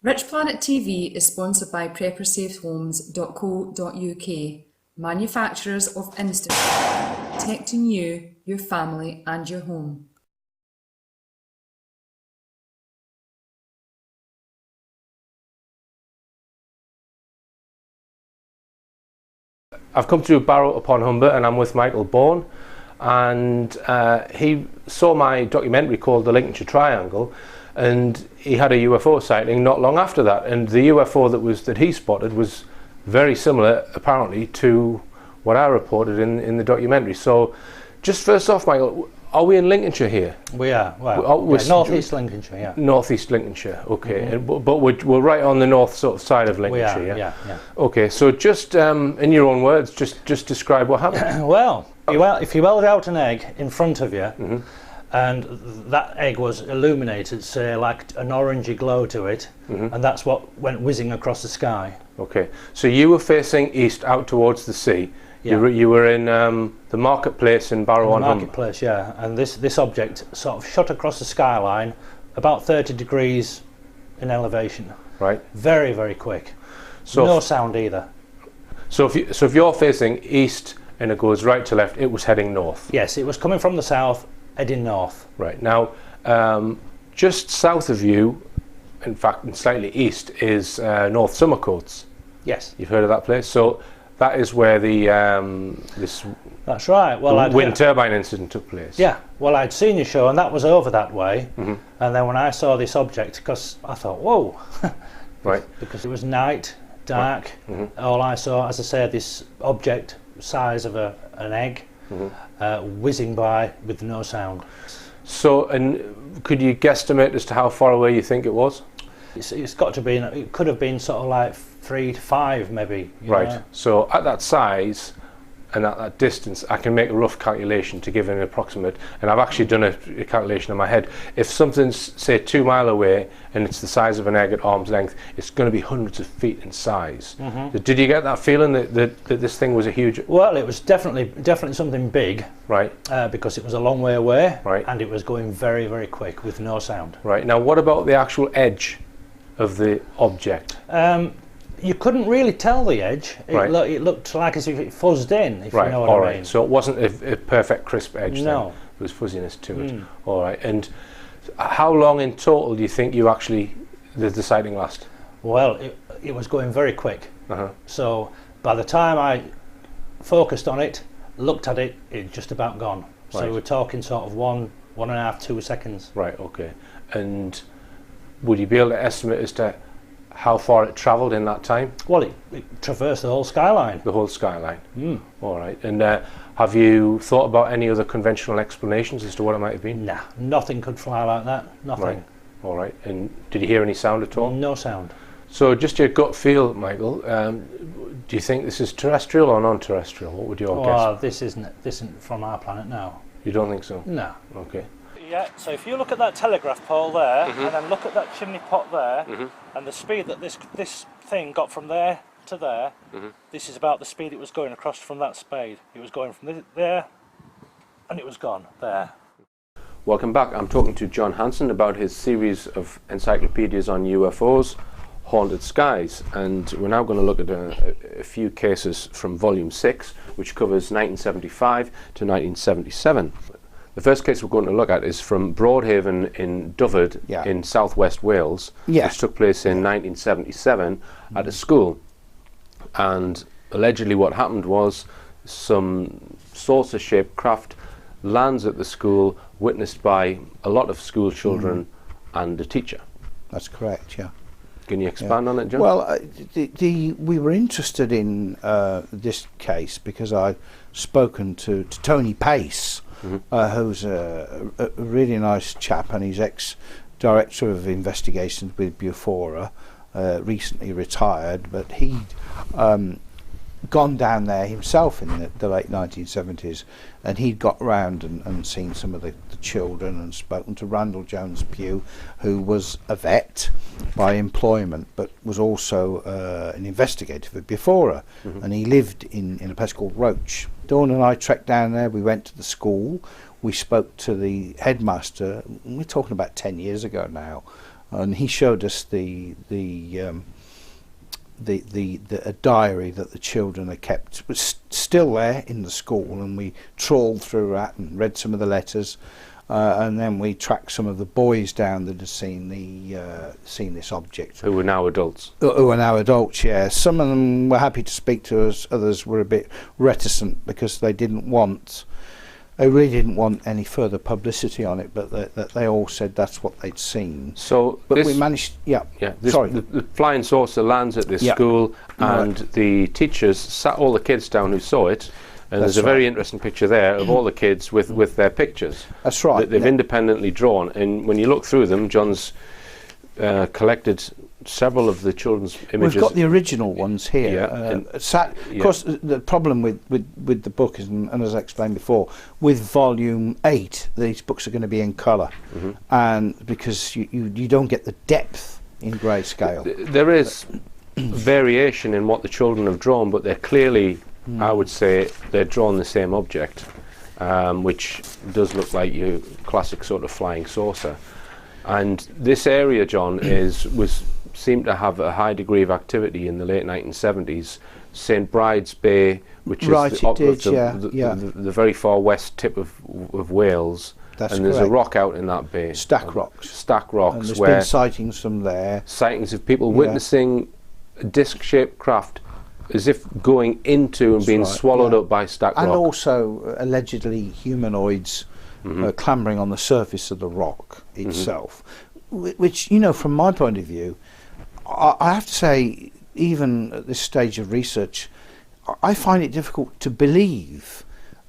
Richplanet TV is sponsored by PrepperSafeHomes.co.uk, manufacturers of Instant, protecting you, your family and your home. I've come to Barrow upon Humber and I'm with Michael Bourne, and he saw my documentary called The Lincolnshire Triangle, and he had a UFO sighting not long after that, and the UFO that he spotted was very similar apparently to what I reported in the documentary. So just first off, Michael, are we in Lincolnshire here? We are. Well, North East Lincolnshire, yeah. North East Lincolnshire, okay. Mm-hmm. But we're right on the north sort of side of Lincolnshire, we are, yeah? Yeah. Okay, so just in your own words, just describe what happened. Well, if you held out an egg in front of you, mm-hmm. and that egg was illuminated, say like an orangey glow to it, mm-hmm. and that's what went whizzing across the sky. Okay, so you were facing east out towards the sea. Yeah. You were in the marketplace in Barrow on Humber. Marketplace, yeah. And this object sort of shot across the skyline, about 30 degrees in elevation. Right. Very, very quick. So no sound either. So if you're facing east and it goes right to left, it was heading north. Yes, it was coming from the south, heading north. Right. Now, just south of you, in fact, and slightly east, is North Somercotes. Yes. You've heard of that place? So that is where the that's right. Well, wind turbine incident took place. Yeah. Well, I'd seen your show, and that was over that way. Mm-hmm. And then when I saw this object, because I thought, whoa, right, because it was night, dark. Right. Mm-hmm. All I saw, as I said, this object size of an egg, mm-hmm. Whizzing by with no sound. So, and could you guesstimate as to how far away you think it was? It's got to be. It could have been sort of like 3 to 5, maybe. Right. know? So at that size and at that distance, I can make a rough calculation to give an approximate. And I've actually done a calculation in my head. If something's say 2 miles away and it's the size of an egg at arm's length, it's going to be hundreds of feet in size. Mm-hmm. Did you get that feeling that this thing was a huge? Well, it was definitely something big. Right. Because it was a long way away. Right. And it was going very, very quick with no sound. Right. Now, what about the actual edge of the object? You couldn't really tell the edge. Right. It looked like as if it fuzzed in, if right. you know what All I right. mean. So it wasn't a perfect crisp edge. No. Then. There was fuzziness to it. All right. And how long in total do you think the sighting last? Well, it was going very quick. Uh-huh. So by the time I focused on it, looked at it, it just about gone. So Right. we're talking sort of 1.5, 2 seconds. Right. Okay. And would you be able to estimate as to how far it travelled in that time? Well, it traversed the whole skyline. The whole skyline. All right. And have you thought about any other conventional explanations as to what it might have been? Nah, nothing could fly like that. Nothing. Right. All right. And did you hear any sound at all? No sound. So just your gut feel, Michael, do you think this is terrestrial or non-terrestrial? What would your guess? This isn't from our planet now. You don't think so? No. Okay. Yeah, so if you look at that telegraph pole there, and then look at that chimney pot there, and the speed that this thing got from there to there, this is about the speed it was going across from that spade. It was going from there, and it was gone there. Welcome back. I'm talking to John Hanson about his series of encyclopedias on UFOs, Haunted Skies, and we're now going to look at a few cases from Volume 6, which covers 1975 to 1977. The first case we're going to look at is from Broadhaven in Dyfed in southwest Wales, which took place in 1977 at a school. And allegedly what happened was some saucer-shaped craft lands at the school, witnessed by a lot of school children and a teacher. That's correct, yeah. Can you expand on it, John? Well, we were interested in this case because I've spoken to Tony Pace, who's a really nice chap, and he's ex-director of investigations with Bufora, recently retired, but he'd gone down there himself in the late 1970s, and he'd got round and seen some of the children and spoken to Randall Jones Pugh, who was a vet by employment but was also an investigator for Bufora, and he lived in a place called Roach. Dawn and I trekked down there. We went to the school, we spoke to the headmaster. We're talking about 10 years ago now, and he showed us a diary that the children had kept. It was still there in the school, and we trawled through that and read some of the letters, and then we tracked some of the boys down that had seen this object. Who were now adults. Who are now adults, yeah. Some of them were happy to speak to us, others were a bit reticent because they really didn't want any further publicity on it, but they all said that's what they'd seen. So, but we managed, sorry. The flying saucer lands at this school, and the teachers sat all the kids down who saw it, and there's a very interesting picture there of all the kids with their pictures. That's right. That they've independently drawn, and when you look through them, John's collected several of the children's images. We've got the original ones here. Yeah, of course, the problem with the book is, and as I explained before, with volume 8, these books are going to be in colour, and because you don't get the depth in grayscale. There is variation in what the children have drawn, but they're clearly, I would say, they're drawn the same object, which does look like your classic sort of flying saucer. And this area, John, seemed to have a high degree of activity in the late 1970s. St Bride's Bay, which is the very far west tip of Wales. That's and there's a rock out in that bay. Stack rocks. Stack rocks. And there's where been sightings from there. Sightings of people witnessing a disc-shaped craft as if going into and being swallowed up by stack rock. And also allegedly humanoids clambering on the surface of the rock itself, which, from my point of view, I have to say, even at this stage of research, I find it difficult to believe,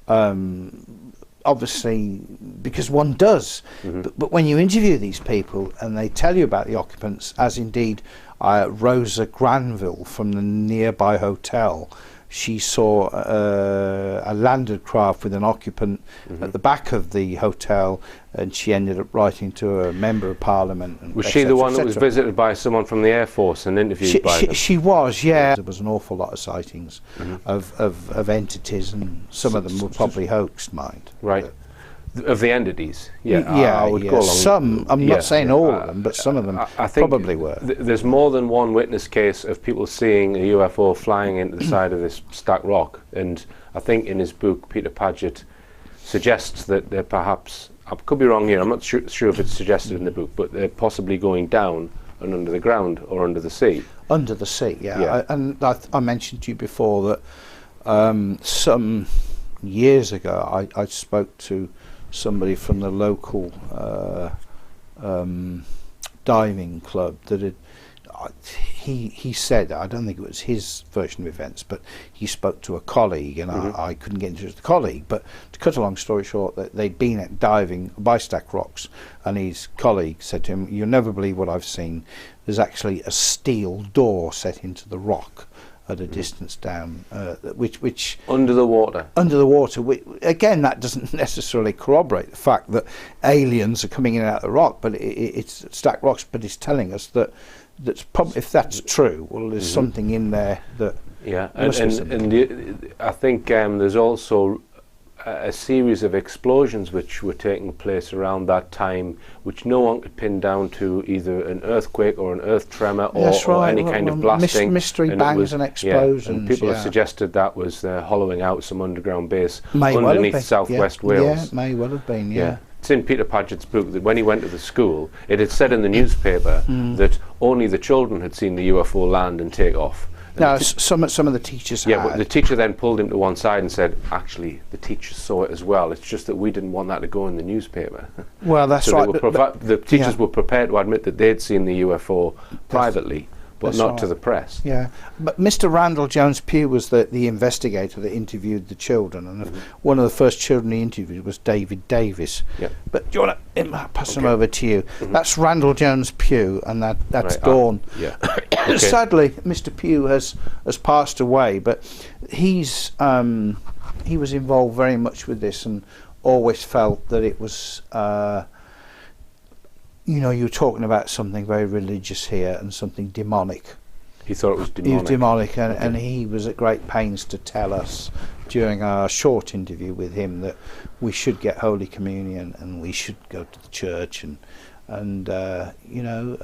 obviously, because one does, but when you interview these people and they tell you about the occupants, as indeed Rosa Granville from the nearby hotel, she saw a landed craft with an occupant at the back of the hotel, and she ended up writing to a member of parliament. And was she the one that was visited by someone from the Air Force and interviewed by them? She was, yeah. There was an awful lot of sightings of entities, and some of them were probably hoaxed, mind. Right. Of the entities, I would go along. Some, I'm not saying all of them, but some of them I think probably were. There's more than one witness case of people seeing a UFO flying into the side of this stack rock, and I think in his book Peter Paget suggests that they're perhaps, I could be wrong here, I'm not sure if it's suggested in the book, but they're possibly going down and under the ground or under the sea. Under the sea, yeah. And I mentioned to you before that some years ago I spoke to somebody from the local diving club that had, he said, I don't think it was his version of events, but he spoke to a colleague, and I couldn't get into the colleague, but to cut a long story short, that they'd been at diving by stack rocks, and his colleague said to him, "You'll never believe what I've seen. There's actually a steel door set into the rock at a distance down, which under the water. Again, that doesn't necessarily corroborate the fact that aliens are coming in and out of the rock, but it's stacked rocks. But it's telling us that's probably, if that's true, well, there's something in there that. Yeah, and I think there's also a series of explosions which were taking place around that time, which no one could pin down to either an earthquake or an earth tremor or any kind of blasting. Mystery bangs and explosions. And people have suggested that was hollowing out some underground base underneath southwest Wales. Yeah, may well have been, yeah. It's in Peter Paget's book that when he went to the school, it had said in the newspaper that only the children had seen the UFO land and take off. No, some of the teachers had. Yeah, but the teacher then pulled him to one side and said, actually, the teachers saw it as well. It's just that we didn't want that to go in the newspaper. Well, that's so right. The teachers were prepared to admit that they'd seen the UFO privately, but not to the press. Yeah, but Mr. Randall Jones Pugh was the investigator that interviewed the children, and one of the first children he interviewed was David Davis. Yep. But do you want to pass them over to you? That's Randall Jones Pugh, and that's Dawn. Yeah. Okay. Sadly, Mr. Pugh has passed away, but he was involved very much with this and always felt that it was. You're talking about something very religious here and something demonic. He thought it was demonic. He was demonic, and he was at great pains to tell us during our short interview with him that we should get Holy Communion and we should go to the church, and and you know,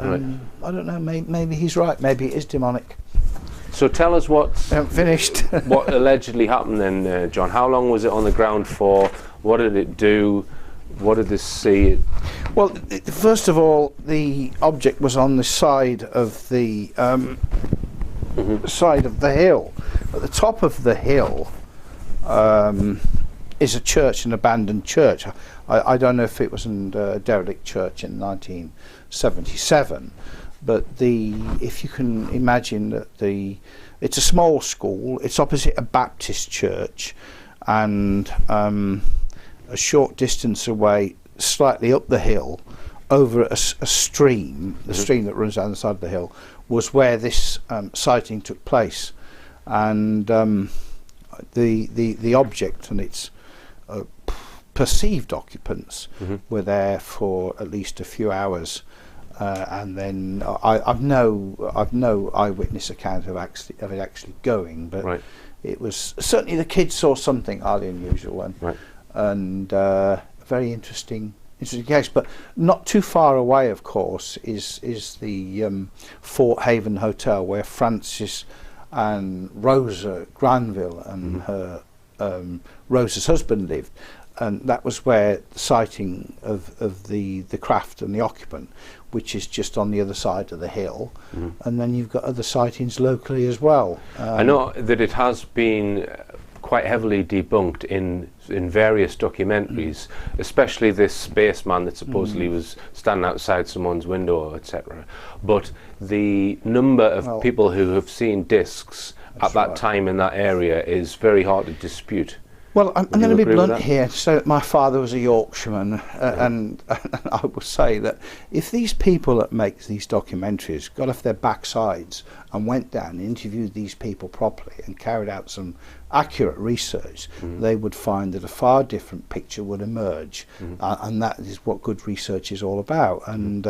I don't know. Maybe he's right. Maybe it is demonic. So tell us what I haven't finished. what allegedly happened then, John. How long was it on the ground for? What did it do? What did this see? Well, first of all, the object was on the side of the side of the hill. At the top of the hill is a church, an abandoned church. I don't know if it was a derelict church in 1977, but if you can imagine that it's a small school. It's opposite a Baptist church, and a short distance away, slightly up the hill, over a stream, the stream that runs down the side of the hill, was where this sighting took place, and the object and its perceived occupants were there for at least a few hours, and then I've no eyewitness account of it actually going, but it was certainly the kids saw something highly unusual and very interesting case. But not too far away, of course, is the Fort Haven Hotel, where Frances and Rosa Granville and her Rosa's husband lived, and that was where the sighting of the craft and the occupant, which is just on the other side of the hill, and then you've got other sightings locally as well. I know that it has been quite heavily debunked in various documentaries, especially this spaceman that supposedly was standing outside someone's window, etc. But the number of people who have seen discs at that time in that area is very hard to dispute. Well, I'm going to be blunt here. So my father was a Yorkshireman, and I will say that if these people that make these documentaries got off their backsides and went down and interviewed these people properly and carried out some accurate research, they would find that a far different picture would emerge, and that is what good research is all about. And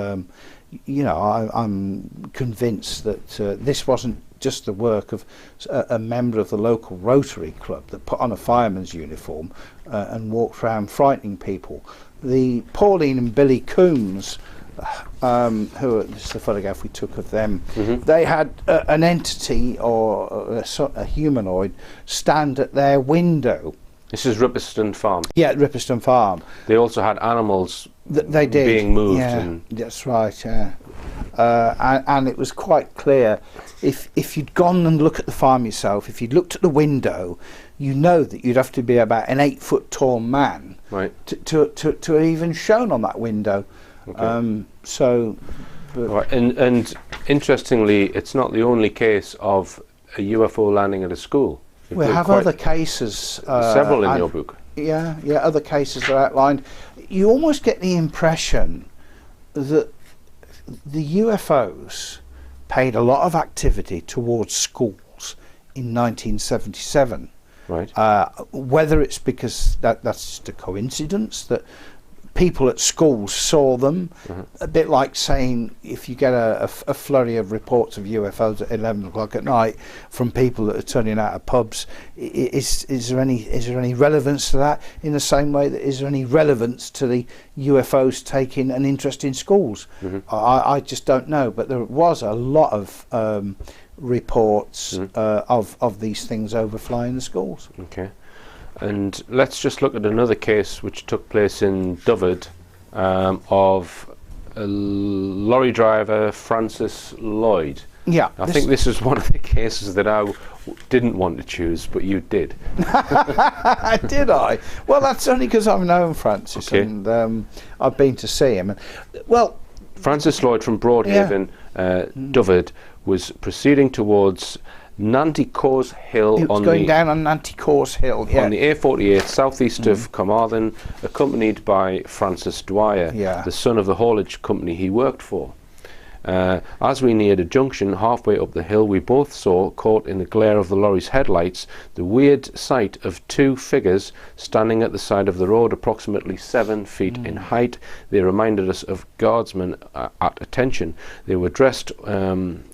you know, I'm convinced that this wasn't just the work of a member of the local Rotary Club that put on a fireman's uniform and walked around frightening people. The Pauline and Billy Coombs, this is the photograph we took of them, they had an entity or a humanoid stand at their window. This is Ripperston Farm. Yeah, Ripperston Farm. They also had animals they did. being moved. Yeah, that's right, yeah. And it was quite clear, if you'd gone and looked at the farm yourself, if you'd looked at the window, you know that you'd have to be about an 8-foot tall man to even shown on that window. Okay. But and interestingly, it's not the only case of a UFO landing at a school. We have other cases. Several in your book. Yeah, other cases are outlined. You almost get the impression that the UFOs paid a lot of activity towards schools in 1977. Right. Whether it's because that's just a coincidence that people at schools saw them, a bit like saying if you get a flurry of reports of UFOs at 11 o'clock at night from people that are turning out of pubs, is there any relevance to that? In the same way, that is there any relevance to the UFOs taking an interest in schools? I just don't know, but there was a lot of reports of these things overflying the schools. Okay. And let's just look at another case which took place in Dyfed of a lorry driver, Francis Lloyd. Yeah. I think this is one of the cases that I didn't want to choose, but you did. Did I? Well, that's only because I've known Francis, and I've been to see him. Well, Francis Lloyd from Broadhaven, Dyfed, was proceeding towards Nantycours Hill. He was going down on Nantycours Hill, on the A48 southeast of Carmarthen, accompanied by Francis Dwyer, the son of the haulage company he worked for. As we neared a junction halfway up the hill, we both saw, caught in the glare of the lorry's headlights, the weird sight of two figures standing at the side of the road, approximately 7 feet in height. They reminded us of guardsmen at attention. They were dressed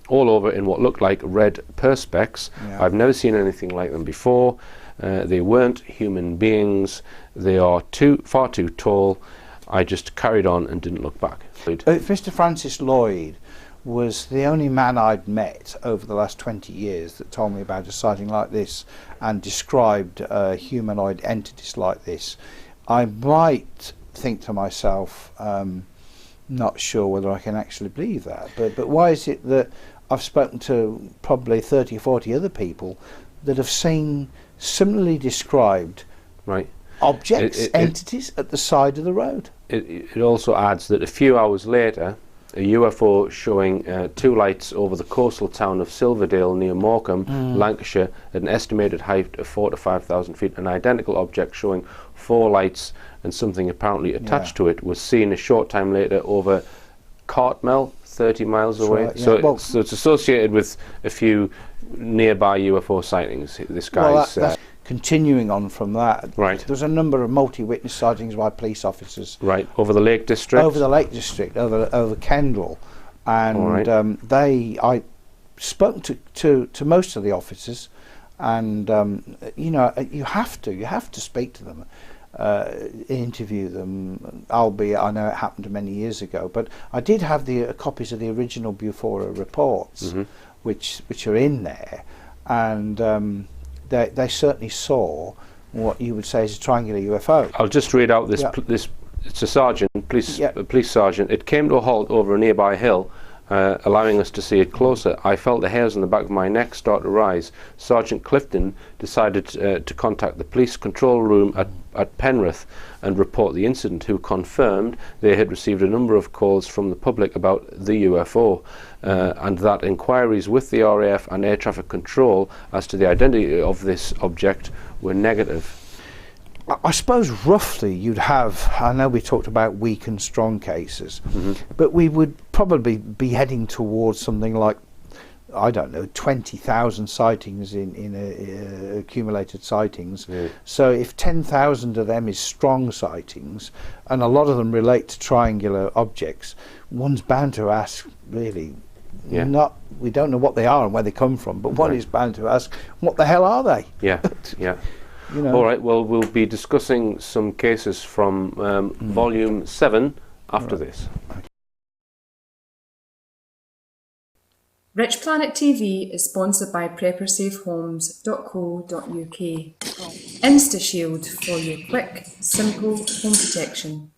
all over in what looked like red perspex. I've never seen anything like them before. They weren't human beings. They are far too tall. I just carried on and didn't look back. Mr. Francis Lloyd was the only man I'd met over the last 20 years that told me about a sighting like this and described humanoid entities like this. I might think to myself, not sure whether I can actually believe that, but why is it that I've spoken to probably 30 or 40 other people that have seen similarly described objects, entities at the side of the road? It also adds that a few hours later, a UFO showing two lights over the coastal town of Silverdale near Morecambe, Lancashire, at an estimated height of 4,000 to 5,000 feet. An identical object showing four lights and something apparently attached to it was seen a short time later over Cartmel, 30 miles away. Right, yeah. So it's associated with a few nearby UFO sightings. This guy's... continuing on from that, there's a number of multi-witness sightings by police officers. Over the Lake District? Over the Lake District, over Kendal. And I spoke to most of the officers, and you know, you have to speak to them, interview them, albeit I know it happened many years ago, but I did have the copies of the original Bufora reports, which are in there, and they certainly saw what you would say is a triangular UFO. I'll just read out this. It's a sergeant, police sergeant. It came to a halt over a nearby hill, allowing us to see it closer. I felt the hairs on the back of my neck start to rise. Sergeant Clifton decided to contact the police control room at Penrith and report the incident, who confirmed they had received a number of calls from the public about the UFO, and that inquiries with the RAF and air traffic control as to the identity of this object were negative. I suppose roughly you'd have, I know we talked about weak and strong cases, but we would probably be heading towards something like, I don't know, 20,000 sightings in accumulated sightings. So if 10,000 of them is strong sightings, and a lot of them relate to triangular objects, one's bound to ask, really, we don't know what they are and where they come from, but one is bound to ask, what the hell are they? You know. All right, well, we'll be discussing some cases from Volume 7 after this. Richplanet TV is sponsored by PrepperSafeHomes.co.uk. InstaShield for your quick, simple home protection.